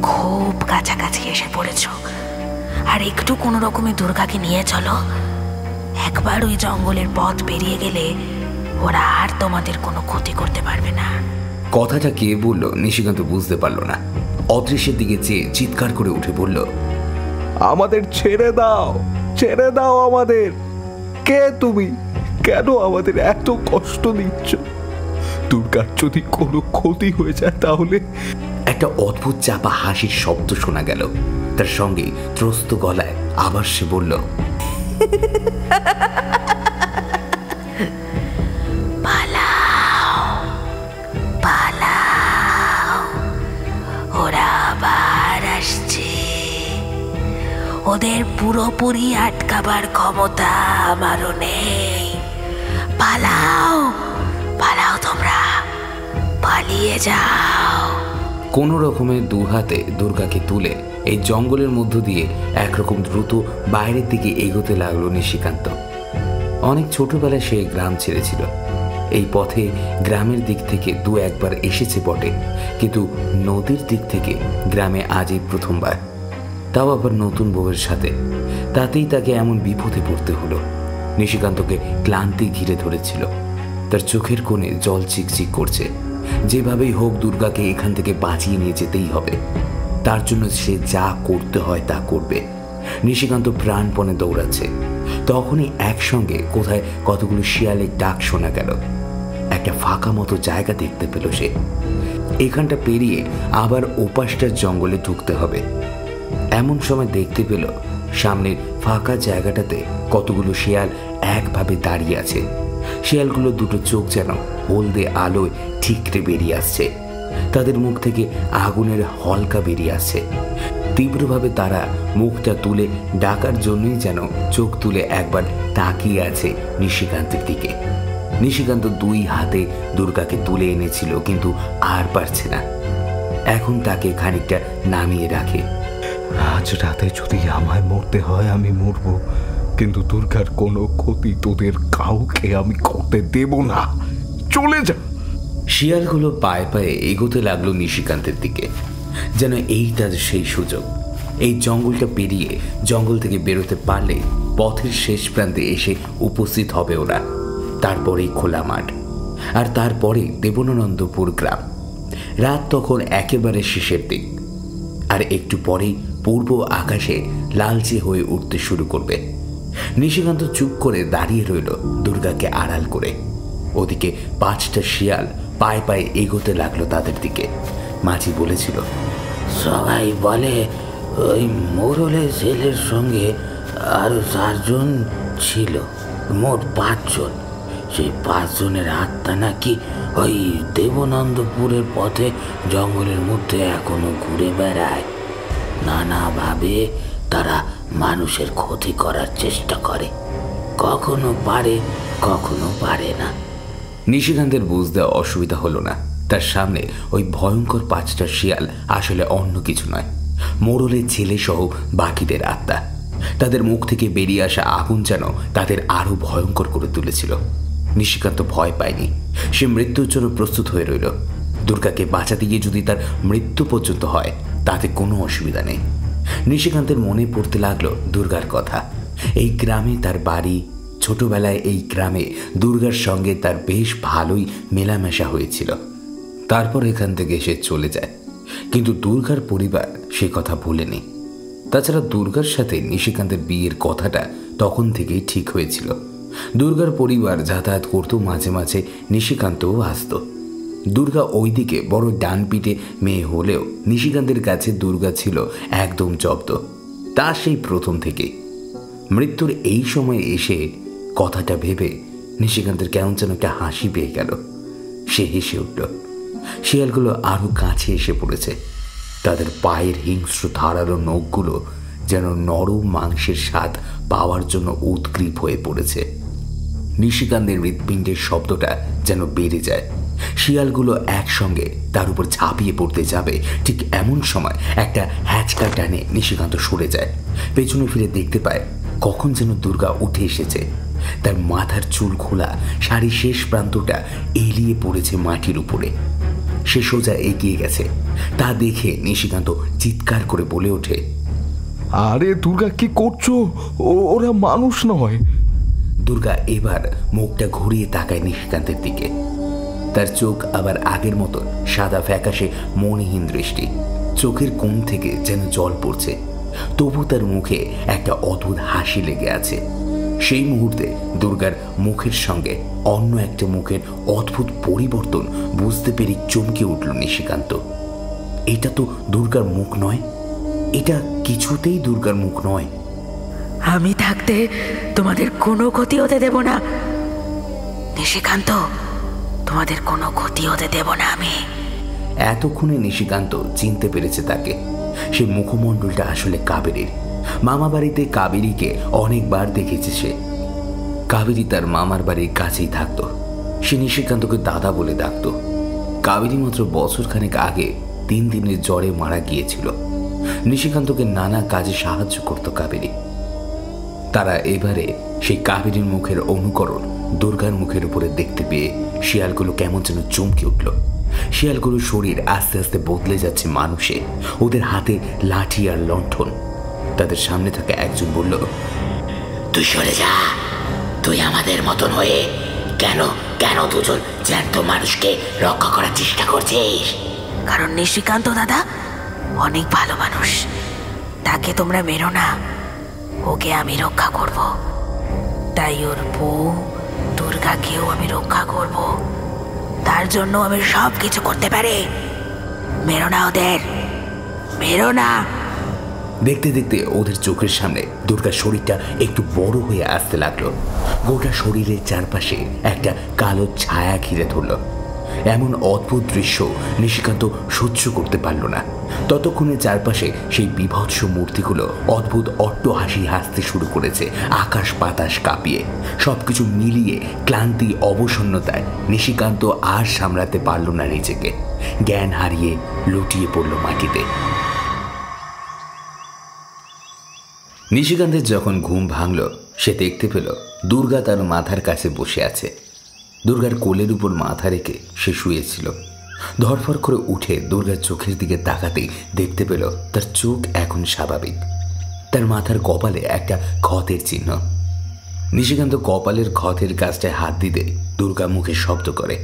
Speaker 5: খুব কাছাকাছি এসে পড়েছ, আর একটু কোনো রকমে দুর্গাকে নিয়ে চলো। একবার ওই জঙ্গলের পথ পেরিয়ে গেলে ওরা আর তোমাদের কোনো ক্ষতি করতে পারবে না।
Speaker 1: কথাটা কে বলল নিশিকান্ত বুঝতে পারল না। অদৃশ্যের দিকে চেয়ে চিৎকার করে উঠে বলল,
Speaker 3: আমাদের ছেড়ে দাও, ছেড়ে দাও আমাদের। কে তুমি? কেন আমাদের এত কষ্ট দিচ্ছ? দুর্গার যদি কোনো ক্ষতি হয়ে যায় তাহলে?
Speaker 1: একটা অদ্ভুত চাপা হাসির শব্দ শোনা গেল। তার সঙ্গে ত্রস্ত গলায় আবার সে বলল,
Speaker 5: পালাও, পালাও, ওরা আবার আসছে। ওদের পুরোপুরি আটকাবার ক্ষমতা আমারও নেই। পালাও, পালাও, তোমরা পালিয়ে যাও।
Speaker 1: কোনো রকমে দু হাতে দুর্গাকে তুলে এই জঙ্গলের মধ্য দিয়ে একরকম দ্রুত বাইরের দিকে এগোতে লাগলো নিশিকান্ত। অনেক ছোটবেলায় সে গ্রাম ছেড়েছিল। এই পথে গ্রামের দিক থেকে দু একবার এসেছে বটে, কিন্তু নদীর দিক থেকে গ্রামে আজই প্রথমবার, তাও আবার নতুন বউয়ের সাথে। তাতেই তাকে এমন বিপদে পড়তে হলো। নিশিকান্তকে ক্লান্তি ঘিরে ধরেছিল, তার চোখের কোণে জল চিকচিক করছে। যেভাবেই হোক দুর্গাকে এখান থেকে বাঁচিয়ে নিয়ে যেতেই হবে। তার জন্য সে যা করতে হয় তা করবে। নিশিকান্ত প্রাণপণে দৌড়াচ্ছে। তখনই একসঙ্গে কোথায় কতগুলো শিয়ালের ডাক শোনা গেল। একটা ফাঁকা মতো জায়গা দেখতে পেল সে। এখানটা পেরিয়ে আবার ওপাশটার জঙ্গলে ঢুকতে হবে। এমন সময় দেখতে পেল সামনের ফাঁকা জায়গাটাতে কতগুলো শিয়াল একভাবে দাঁড়িয়ে আছে। শিয়ালগুলো দুটো চোখ যেন হলদে আলোয় ঠিকরে বেরিয়ে আসছে। তাদের মুখ থেকে আগুনের হলকা বেরিয়ে আসছে। তীব্রভাবে তারা মুখটা তুলে ডাকার জন্যই যেন চোখ তুলে একবার তাকিয়ে আছে নিশিকান্তের দিকে। নিশিকান্ত দুই হাতে দুর্গাকে তুলে এনেছিল, কিন্তু আর পারছে না। এখন তাকে খানিকটা নামিয়ে রাখে।
Speaker 3: আজ রাতে যদি আমায় মরতে হয় আমি মরব, কিন্তু দুর্গার কোনো ক্ষতি তোদের কাউকে আমি করতে দেব না। চলে যা।
Speaker 1: শিয়ালগুলো পায়ে পায়ে এগোতে লাগলো নিশিকান্তের দিকে, যেন এই তাদের সেই সুযোগ। এই জঙ্গলটা পেরিয়ে জঙ্গল থেকে বেরোতে পারলে পথের শেষ প্রান্তে এসে উপস্থিত হবে ওরা। তারপরেই খোলা মাঠ, আর তারপরে দেবানন্দপুর গ্রাম। রাত তখন একেবারে শেষের দিক, আর একটু পরেই পূর্ব আকাশে লালচে হয়ে উঠতে শুরু করবে। নিশিকান্ত চুপ করে দাঁড়িয়ে রইল দুর্গাকে আড়াল করে। ওদিকে 5টা শিয়াল পায়ে পায়ে এগোতে লাগলো তাদের দিকে। মাঝি বলেছিল,
Speaker 4: সবাই বলে ওই মোড়লের ছেলের সঙ্গে আরো 4 জন ছিল, মোট 5 জন। সেই 5 জনের আত্মা নাকি ওই দেবানন্দপুরের পথে জঙ্গলের মধ্যে এখনো ঘুরে বেড়ায়। নানাভাবে তারা মানুষের ক্ষতি করার চেষ্টা করে, কখনো পারে কখনো পারে না।
Speaker 1: নিশিকান্তের বুঝতে অসুবিধা হলো না। তার সামনে ওই ভয়ঙ্কর 5টা শিয়াল আসলে অন্য কিছু নয়, মোড়লের ছেলে সহ বাকিদের আত্মা। তাদের মুখ থেকে বেরিয়ে আসা আগুন যেন তাদের আরো ভয়ঙ্কর করে তুলেছিল। নিশিকান্ত ভয় পায়নি। সে মৃত্যুর জন্য প্রস্তুত হয়ে রইল। দুর্গাকে বাঁচাতে গিয়ে যদি তার মৃত্যু পর্যন্ত হয় তাতে কোনো অসুবিধা নেই। নিশিকান্তের মনে পড়তে লাগলো দুর্গার কথা। এই গ্রামে তার বাড়ি। ছোটবেলায় এই গ্রামে দুর্গার সঙ্গে তার বেশ ভালোই মেলামেশা হয়েছিল। তারপর এখান থেকে সে চলে যায়, কিন্তু দুর্গার পরিবার সে কথা ভুলেনি। তাছাড়া দুর্গার সাথে নিশিকান্তের বিয়ের কথাটা তখন থেকেই ঠিক হয়েছিল। দুর্গার পরিবার যাতায়াত করত, মাঝে মাঝে নিশিকান্তও আসত। দুর্গা ওইদিকে বড় ডান পিটে মেয়ে হলেও নিশিকান্তের কাছে দুর্গা ছিল একদম জব্দ, তা সেই প্রথম থেকে। মৃত্যুর এই সময় এসে কথাটা ভেবে নিশিকান্তের কেমন যেন একটা হাসি পেয়ে গেল। সে হেসে উঠল। শিয়ালগুলো আরো কাছে এসে পড়েছে। তাদের পায়ের হিংস্র ধারালো নখগুলো যেন নরম মাংসের স্বাদ পাওয়ার জন্য উৎগ্রীব হয়ে পড়েছে। নিশিকান্তের হৃৎপিণ্ডের শব্দটা যেন বেড়ে যায়। শিয়ালগুলো একসঙ্গে তার উপর ঝাঁপিয়ে পড়তে যাবে, ঠিক এমন সময় একটা হ্যাচকা টানে নিশিকান্ত সরে যায়। পেছনে ফিরে দেখতে পায় কখন যেন দুর্গা উঠে এসেছে। তার মাথার চুল খোলা, শাড়ির শেষ প্রান্তটা এলিয়ে পড়েছে মাটির উপরে। সে সোজা এগিয়ে গেছে। তা দেখে নিশিকান্ত চিৎকার করে বলে ওঠে,
Speaker 3: আরে দুর্গা, কি করছো? ওরা মানুষ নয়।
Speaker 1: দুর্গা এবার মুখটা ঘুরিয়ে তাকায় নিশিকান্তের দিকে। তার চোখ আবার আগের মতো সাদা ফ্যাকাশে মনহীন দৃষ্টি। চোখের কোণ থেকে যেন জল পড়ছে, তবু তার মুখে একটা অদ্ভুত হাসি লেগে আছে। সেই মুহূর্তে দুর্গার মুখের সঙ্গে অন্য একটা মুখের অদ্ভুত পরিবর্তন বুঝতে পেরে চমকে উঠল নিশিকান্ত। এটা তো দুর্গার মুখ নয়, এটা কিছুতেই দুর্গার মুখ নয়।
Speaker 5: আমি থাকতে তোমাদের কোনো ক্ষতি হতে দেব না নিশিকান্ত, তোমাদের কোনো ক্ষতি হতে দেব না আমি।
Speaker 1: এতক্ষণে নিশিকান্ত চিনতে পেরেছে তাকে। সে মুখমণ্ডলটা আসলে কাবেরীর। মামা বাড়িতে কাবেরীকে অনেকবার দেখেছে সে। কাবেরী তার মামার বাড়ির কাছেই থাকতো। সে নিশিকান্তকে দাদা বলে ডাকত। কাবেরী মাত্র বছরখানেক আগে 3 দিনের জ্বরে মারা গিয়েছিল। নিশিকান্তকে নানা কাজে সাহায্য করত কাবেরী। তারা এবারে সেই কাবেরীর মুখের অনুকরণ দুর্গার মুখের উপরে দেখতে পেয়ে শিয়ালগুলো কেমন যেন চমকে উঠল। শিয়ালগুলোর শরীর আস্তে আস্তে বদলে যাচ্ছে মানুষে। ওদের হাতে লাঠি আর লণ্ঠন। তাদের সামনে থাকা একজন বলল,
Speaker 4: তুই সরে যা। তুই আমাদের মতন হয়ে কেন কেন দুজন জ্যান্ত মানুষকে রক্ষা করার চেষ্টা করছিস?
Speaker 5: কারণ নিশিকান্ত দাদা অনেক ভালো মানুষ, তাকে তোমরা মেরো না, ওকে আমি রক্ষা করব। তাই ওর বউ দুর্গাকেও আমি রক্ষা করব। তার জন্য আমি সব কিছু করতে পারি। মেরো না ওদের, মেরো না।
Speaker 1: দেখতে দেখতে ওদের চোখের সামনে দুর্গার শরীরটা একটু বড় হয়ে আসতে লাগলো। গোটা শরীরের চারপাশে একটা কালো ছায়া ঘিরে ধরল। এমন অদ্ভুত দৃশ্য নিশিকান্ত সহ্য করতে পারল না। ততক্ষণে চারপাশে সেই বিভৎস মূর্তিগুলো অদ্ভুত অট্টহাসি হাসতে শুরু করেছে, আকাশ বাতাস কাঁপিয়ে। সবকিছু মিলিয়ে ক্লান্তি অবসন্নতায় নিশিকান্ত আর সামলাতে পারল না নিজেকে। জ্ঞান হারিয়ে লুটিয়ে পড়ল মাটিতে। নিশিকান্তের যখন ঘুম ভাঙল, সে দেখতে পেল দুর্গা তার মাথার কাছে বসে আছে। দুর্গার কোলের উপর মাথা রেখে সে শুয়েছিল। ধরফর করে উঠে দুর্গার চোখের দিকে তাকাতেই দেখতে পেল তার চোখ এখন স্বাভাবিক। তার মাথার কপালে একটা ক্ষতের চিহ্ন। নিশিকান্ত কপালের ক্ষতের কাজটায় হাত দিতে দুর্গা মুখে শব্দ করে,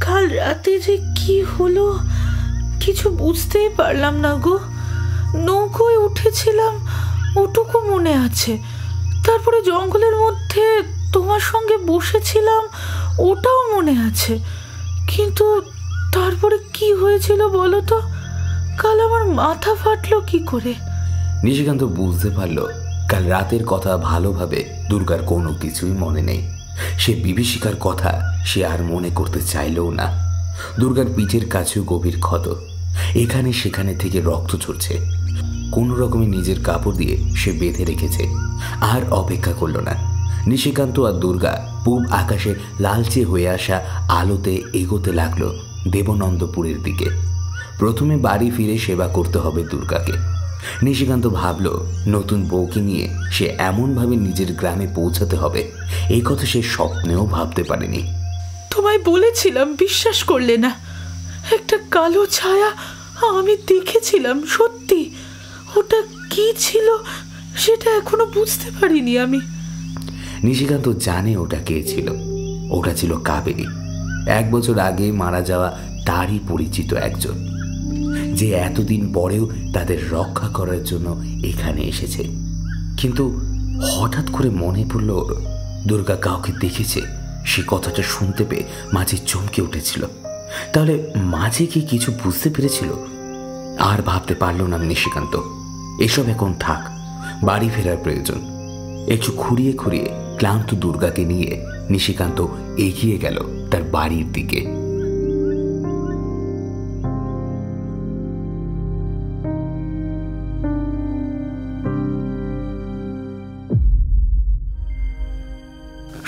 Speaker 2: কাল রাতে যে কি হলো কিছু বুঝতেই পারলাম না গো। নৌকোয় উঠেছিলাম ওটুকু মনে আছে, তারপরে জঙ্গলের মধ্যে তোমার সঙ্গে বসেছিলাম ওটাও মনে আছে, কিন্তু তারপরে কি হয়েছিল বলো তো? কাল আমার মাথা ফাটলো কি করে?
Speaker 1: নিশিকান্ত বুঝতে পারল কাল রাতের কথা ভালোভাবে দুর্গার কোনো কিছুই মনে নেই। সে বিভীষিকার কথা সে আর মনে করতে চাইলেও না। দুর্গার পিঠের কাছেও গভীর ক্ষত, এখানে সেখানে থেকে রক্ত ঝরছে। কোনো রকমে নিজের কাপড় দিয়ে সে বেঁধে রেখেছে। আর অপেক্ষা করল না। নিশিকান্ত আর দুর্গা পূব আকাশে লালচে হয়ে আসা আলোতে এগোতে লাগলো দেবনন্দপুরের দিকে। প্রথমে বাড়ি ফিরে সেবা করতে হবে দুর্গাকে। নিশিকান্ত ভাবল নতুন বউকে নিয়ে সে এমনভাবে নিজের গ্রামে পৌঁছাতে হবে, এই কথা সে স্বপ্নেও ভাবতে পারেনি।
Speaker 2: তোমায় বলেছিলাম, বিশ্বাস করলে না। একটা কালো ছায়া আমি দেখেছিলাম, সত্যি। ওটা কি ছিল সেটা এখনো বুঝতে পারিনি আমি।
Speaker 1: নিশিকান্ত জানে ওটা কে ছিল। ওটা ছিল কাবেরী। 1 বছর আগে মারা যাওয়া তারই পরিচিত একজন, যে এতদিন পরেও তাদের রক্ষা করার জন্য এখানে এসেছে। কিন্তু হঠাৎ করে মনে পড়ল দুর্গা কাউকে দেখেছে সে কথাটা শুনতে পেয়ে মাঝি চমকে উঠেছিল। তাহলে মাঝি কি কিছু বুঝতে পেরেছিল? আর ভাবতে পারল না নিশিকান্ত। এসব এখন থাক, বাড়ি ফেরার প্রয়োজন। একটু খুঁড়িয়ে খুঁড়িয়ে ক্লান্ত দুর্গাকে নিয়ে নিশিকান্ত এগিয়ে গেল তার বাড়ির দিকে।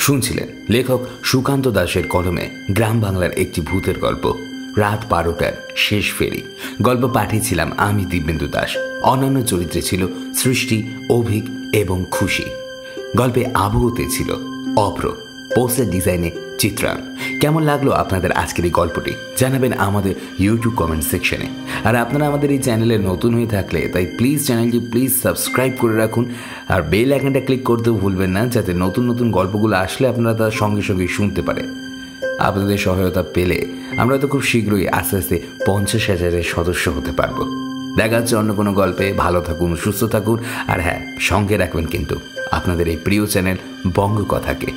Speaker 1: শুনছিলেন লেখক সুকান্ত দাসের কলমে গ্রাম বাংলার একটি ভূতের গল্প, রাত 12টার শেষ ফেরি। গল্প পাঠিয়েছিলাম আমি দিব্যেন্দু দাস। অন্যান্য চরিত্রে ছিল সৃষ্টি, অভিক এবং খুশি। গল্পে আবহতে ছিল অভ্র, পোস্টার ডিজাইনে চিত্রায়ন। কেমন লাগলো আপনাদের আজকের এই গল্পটি জানাবেন আমাদের ইউটিউব কমেন্ট সেকশনে। আর আপনারা আমাদের এই চ্যানেলে নতুন হয়ে থাকলে তাই প্লিজ চ্যানেলটি সাবস্ক্রাইব করে রাখুন, আর বেল আইকনটা ক্লিক করতেও ভুলবেন না, যাতে নতুন নতুন গল্পগুলো আসলে আপনারা তার সঙ্গে সঙ্গে শুনতে পারেন। আপনাদের সহায়তা পেলে আমরা তো খুব শীঘ্রই আস্তে আস্তে 50,000-এর সদস্য হতে পারবো। দেখা যাচ্ছে অন্য কোনো গল্পে। ভালো থাকুন, সুস্থ থাকুন, আর হ্যাঁ, সঙ্গে রাখবেন কিন্তু আপনাদের এই প্রিয় চ্যানেল বঙ্গ কথাকে।